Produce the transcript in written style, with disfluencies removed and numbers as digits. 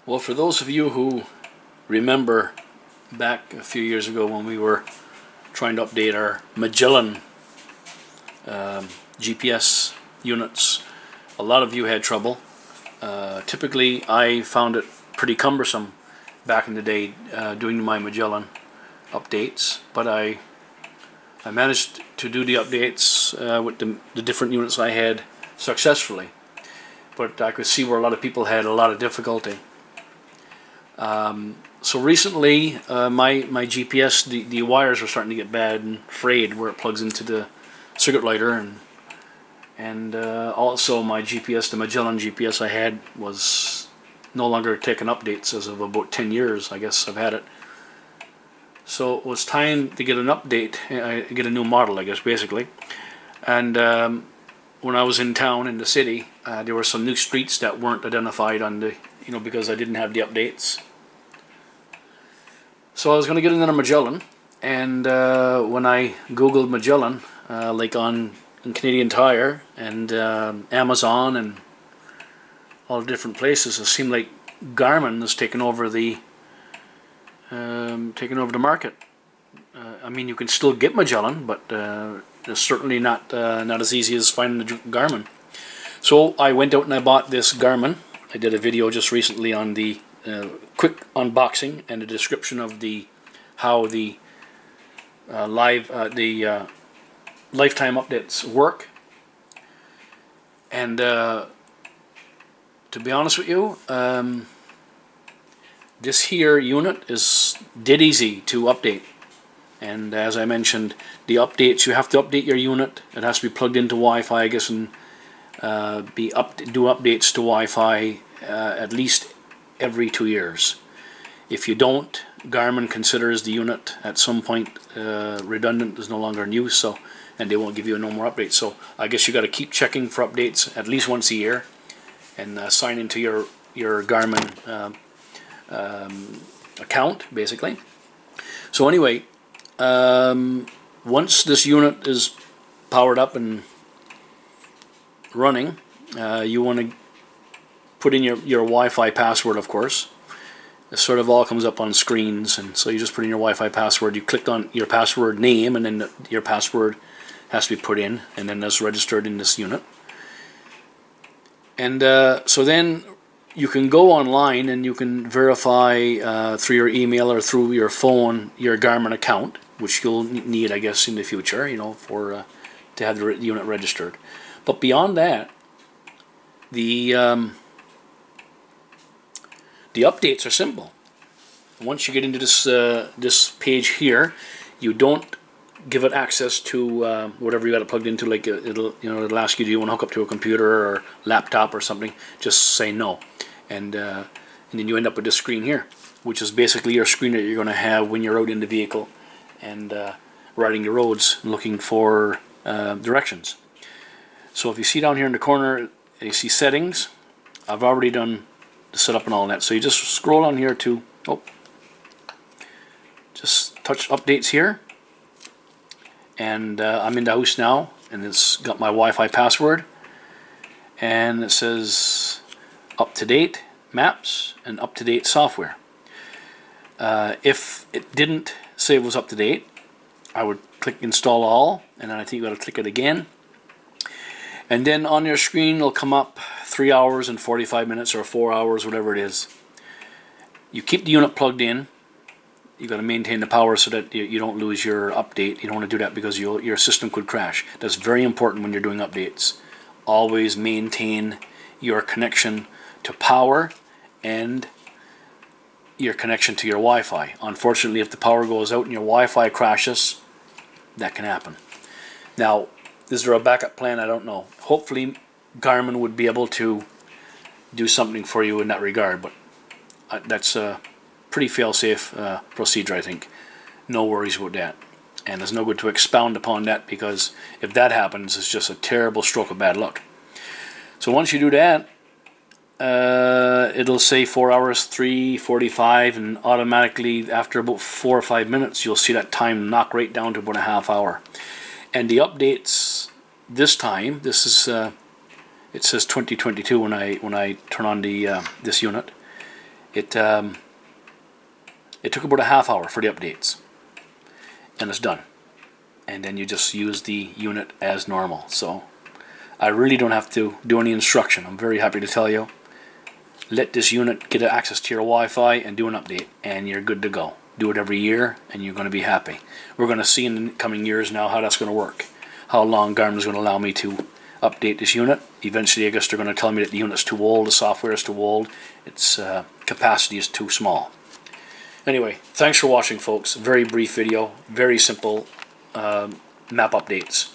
Well, for those of you who remember back a few years ago when we were trying to update our Magellan GPS units, a lot of you had trouble. Typically, I found it pretty cumbersome back in the day doing my Magellan updates, but I managed to do the updates with the different units I had successfully. But I could see where a lot of people had a lot of difficulty. So recently, my GPS, the wires were starting to get bad and frayed where it plugs into the circuit lighter, and also my GPS, the Magellan GPS I had, was no longer taking updates as of about 10 years, I guess I've had it. So it was time to get an update, get a new model, I guess, basically. And when I was in town, in the city, there were some new streets that weren't identified on the, because I didn't have the updates. So I was going to get another Magellan, and when I googled Magellan, like on Canadian Tire and Amazon and all the different places, it seemed like Garmin is taking over the market. I mean, you can still get Magellan, but it's certainly not as easy as finding the Garmin. So I went out and I bought this Garmin. I did a video just recently on the quick unboxing and a description of how the lifetime updates work. And to be honest with you, this here unit is dead easy to update. And as I mentioned, the updates, you have to update your unit. It has to be plugged into Wi-Fi, I guess, and do updates to Wi-Fi at least every 2 years. If you don't, Garmin considers the unit at some point redundant, is no longer in use, and they won't give you no more updates. So I guess you got to keep checking for updates at least once a year, and sign into your Garmin account, basically. So anyway, once this unit is powered up and running, you want to put in your Wi-Fi password, of course. It sort of all comes up on screens, and so you just put in your Wi-Fi password. You click on your password name, and then your password has to be put in, and then that's registered in this unit. And so then you can go online and you can verify through your email or through your phone your Garmin account, which you'll need, I guess, in the future, for to have the unit registered. But beyond that, the updates are simple. Once you get into this page here, you don't give it access to whatever you got it plugged into. Like it'll ask you, do you want to hook up to a computer or laptop or something? Just say no, and then you end up with this screen here, which is basically your screen that you're going to have when you're out in the vehicle and riding the roads looking for directions. So if you see down here in the corner, you see settings. I've already done the setup and all that. So you just scroll on here to, just touch updates here. And I'm in the house now, and it's got my Wi-Fi password. And it says up-to-date maps and up-to-date software. If it didn't say it was up-to-date, I would click install all, and then I think you got to click it again. And then on your screen will come up 3 hours and 45 minutes or 4 hours, whatever it is. You keep the unit plugged in. You got to maintain the power so that you don't lose your update. You don't want to do that because your system could crash. That's very important when you're doing updates. Always maintain your connection to power and your connection to your Wi-Fi. Unfortunately, if the power goes out and your Wi-Fi crashes, that can happen. Now, is there a backup plan? I don't know. Hopefully Garmin would be able to do something for you in that regard, but that's a pretty fail-safe procedure, I think. No worries about that. And there's no good to expound upon that, because if that happens, it's just a terrible stroke of bad luck. So once you do that, it'll say 4 hours, 3:45, and automatically after about 4 or 5 minutes, you'll see that time knock right down to about a half hour. And the updates this time, this is it says 2022 when I turn on the this unit, It took about a half hour for the updates, and it's done. And then you just use the unit as normal. So I really don't have to do any instruction. I'm very happy to tell you. Let this unit get access to your Wi-Fi and do an update, and you're good to go. Do it every year, and you're going to be happy. We're going to see in the coming years now how that's going to work. How long Garmin's going to allow me to update this unit. Eventually, I guess they're going to tell me that the unit's too old, the software is too old, its capacity is too small. Anyway, thanks for watching, folks. Very brief video, very simple map updates.